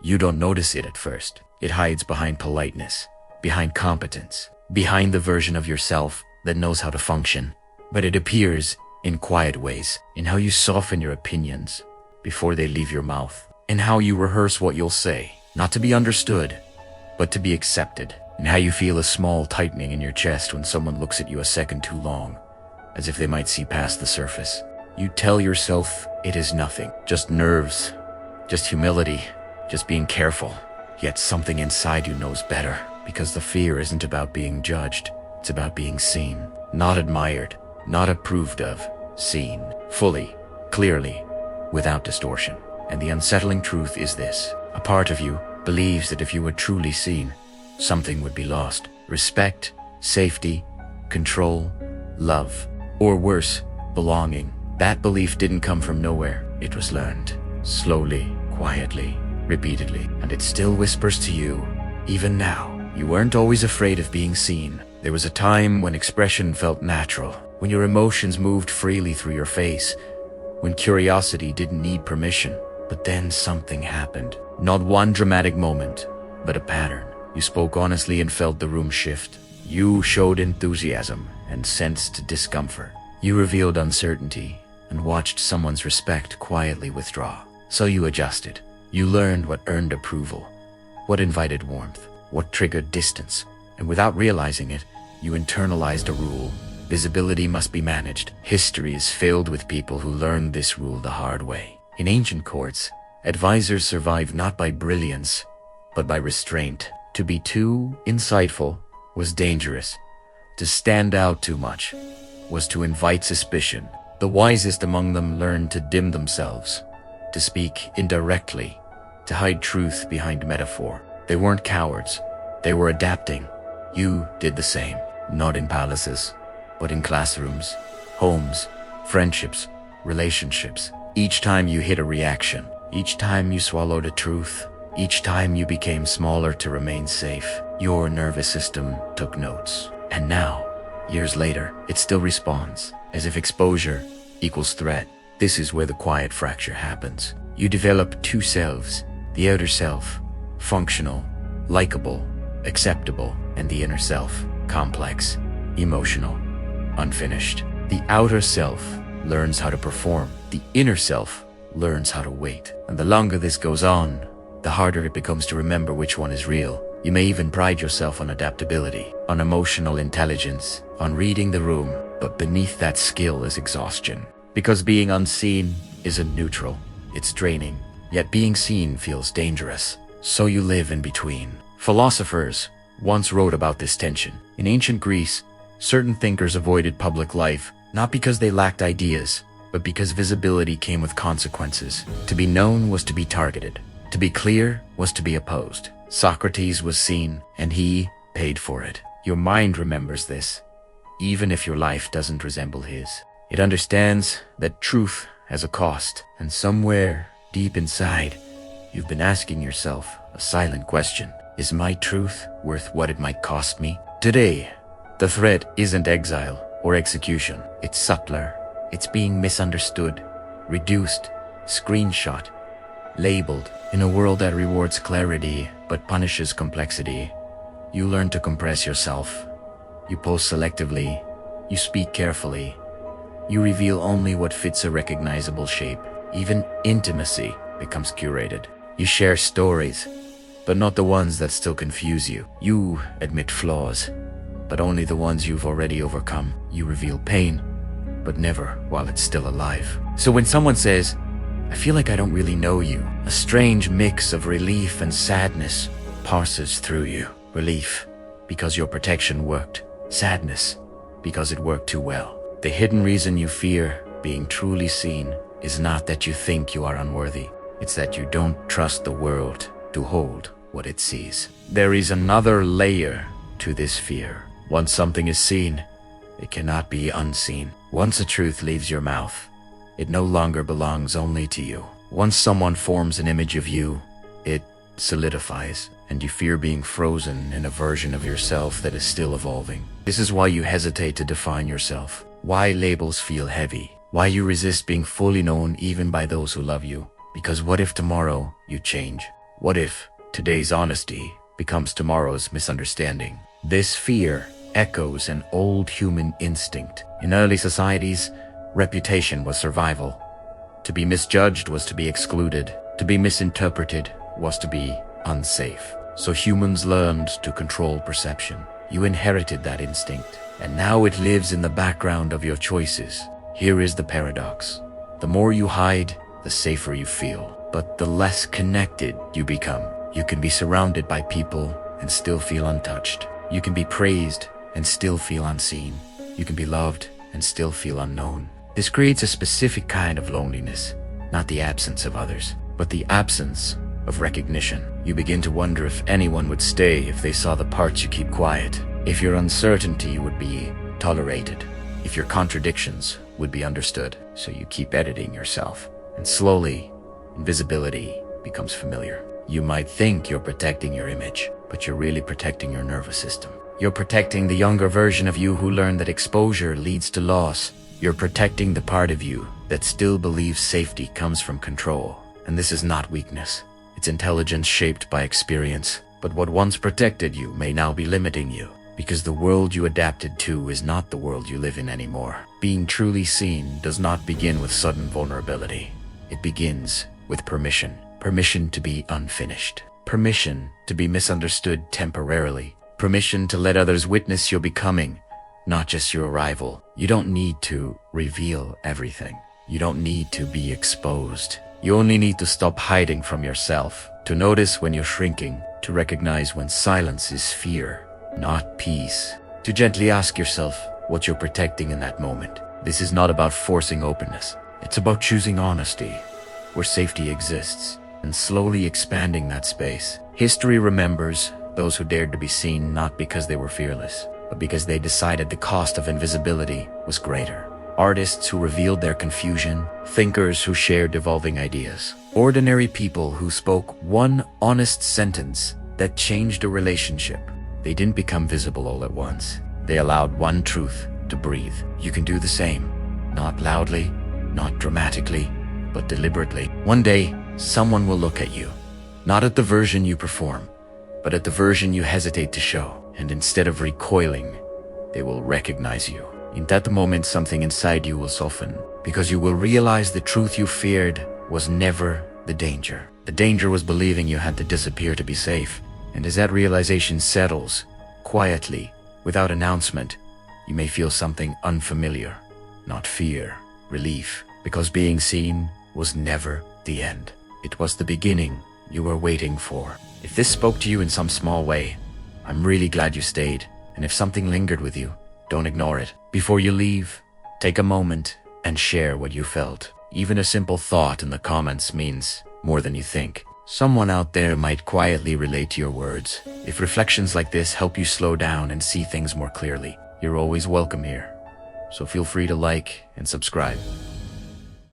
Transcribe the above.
You don't notice it at first. It hides behind politeness, behind competence, behind the version of yourself that knows how to function. But it appears in quiet ways, in how you soften your opinions before they leave your mouth, in how you rehearse what you'll say, not to be understood, but to be accepted, in how you feel a small tightening in your chest when someone looks at you a second too long, as if they might see past the surface. You tell yourself it is nothing, just nerves, just humility, just being careful. Yet something inside you knows better, because the fear isn't about being judged, it's about being seen, not admired, not approved of, seen, fully, clearly, without distortion. And the unsettling truth is this: a part of you believes that if you were truly seen, something would be lost. Respect, safety, control, love, or worse, belonging. That belief didn't come from nowhere. It was learned, slowly, quietly, repeatedly, and it still whispers to you, even now. You weren't always afraid of being seen. There was a time when expression felt natural, when your emotions moved freely through your face, when curiosity didn't need permission. But then something happened. Not one dramatic moment, but a pattern. You spoke honestly and felt the room shift. You showed enthusiasm and sensed discomfort. You revealed uncertainty and watched someone's respect quietly withdraw. So you adjusted. You learned what earned approval, what invited warmth, what triggered distance. And without realizing it, you internalized a rule. Visibility must be managed. History is filled with people who learned this rule the hard way. In ancient courts, advisors survived not by brilliance, but by restraint. To be too insightful was dangerous. To stand out too much was to invite suspicion. The wisest among them learned to dim themselves, to speak indirectly, to hide truth behind metaphor. They weren't cowards. They were adapting. You did the same, not in palaces, but in classrooms, homes, friendships, relationships. Each time you hit a reaction, each time you swallowed a truth, each time you became smaller to remain safe, your nervous system took notes. And now, years later, it still responds, as if exposure equals threat. This is where the quiet fracture happens. You develop two selves: the outer self, functional, likable, acceptable, and the inner self, complex, emotional, unfinished. The outer self learns how to perform. The inner self learns how to wait. And the longer this goes on, the harder it becomes to remember which one is real. You may even pride yourself on adaptability, on emotional intelligence, on reading the room, but beneath that skill is exhaustion. Because being unseen isn't neutral, it's draining. Yet being seen feels dangerous. So you live in between. Philosophers once wrote about this tension. In ancient Greece, certain thinkers avoided public life, not because they lacked ideas, but because visibility came with consequences. To be known was to be targeted. To be clear was to be opposed. Socrates was seen, and he paid for it. Your mind remembers this, even if your life doesn't resemble his. It understands that truth has a cost, and somewhere deep inside, you've been asking yourself a silent question. Is my truth worth what it might cost me? Today, the threat isn't exile or execution. It's subtler. It's being misunderstood, reduced, screenshot, labeled. In a world that rewards clarity but punishes complexity, you learn to compress yourself. You post selectively. You speak carefully. You reveal only what fits a recognizable shape. Even intimacy becomes curated. You share stories, but not the ones that still confuse you. You admit flaws, but only the ones you've already overcome. You reveal pain, but never while it's still alive. So when someone says, "I feel like I don't really know you," a strange mix of relief and sadness passes through you. Relief, because your protection worked. Sadness, because it worked too well. The hidden reason you fear being truly seen is not that you think you are unworthy. It's that you don't trust the world to hold what it sees. There is another layer to this fear. Once something is seen, it cannot be unseen. Once a truth leaves your mouth, it no longer belongs only to you. Once someone forms an image of you, it solidifies, and you fear being frozen in a version of yourself that is still evolving. This is why you hesitate to define yourself, why labels feel heavy, why you resist being fully known even by those who love you. Because what if tomorrow you change? What if today's honesty becomes tomorrow's misunderstanding? This fear echoes an old human instinct. In early societies, reputation was survival. To be misjudged was to be excluded. To be misinterpreted was to be unsafe. So humans learned to control perception. You inherited that instinct, and now it lives in the background of your choices. Here is the paradox. The more you hide, the safer you feel. But the less connected you become. You can be surrounded by people and still feel untouched. You can be praised and still feel unseen. You can be loved and still feel unknown. This creates a specific kind of loneliness, not the absence of others, but the absence of recognition. You begin to wonder if anyone would stay if they saw the parts you keep quiet, if your uncertainty would be tolerated, if your contradictions would be understood. So you keep editing yourself, and slowly, invisibility becomes familiar. You might think you're protecting your image, but you're really protecting your nervous system. You're protecting the younger version of you who learned that exposure leads to loss. You're protecting the part of you that still believes safety comes from control. And this is not weakness. It's intelligence shaped by experience. But what once protected you may now be limiting you, because the world you adapted to is not the world you live in anymore. Being truly seen does not begin with sudden vulnerability. It begins with permission. Permission to be unfinished. Permission to be misunderstood temporarily. Permission to let others witness your becoming, not just your arrival. You don't need to reveal everything. You don't need to be exposed. You only need to stop hiding from yourself, to notice when you're shrinking, to recognize when silence is fear, not peace. To gently ask yourself what you're protecting in that moment. This is not about forcing openness. It's about choosing honesty, where safety exists, and slowly expanding that space. History remembers those who dared to be seen not because they were fearless, but because they decided the cost of invisibility was greater. Artists who revealed their confusion, thinkers who shared evolving ideas, ordinary people who spoke one honest sentence that changed a relationship. They didn't become visible all at once. They allowed one truth to breathe. You can do the same, not loudly, not dramatically, but deliberately. One day, someone will look at you, not at the version you perform, but at the version you hesitate to show. And instead of recoiling, they will recognize you. In that moment, something inside you will soften, because you will realize the truth you feared was never the danger. The danger was believing you had to disappear to be safe. And as that realization settles, quietly, without announcement, you may feel something unfamiliar. Not fear, relief, because being seen was never the end. It was the beginning you were waiting for. If this spoke to you in some small way, I'm really glad you stayed. And if something lingered with you, don't ignore it. Before you leave, take a moment and share what you felt. Even a simple thought in the comments means more than you think. Someone out there might quietly relate to your words. If reflections like this help you slow down and see things more clearly, you're always welcome here. So feel free to like and subscribe.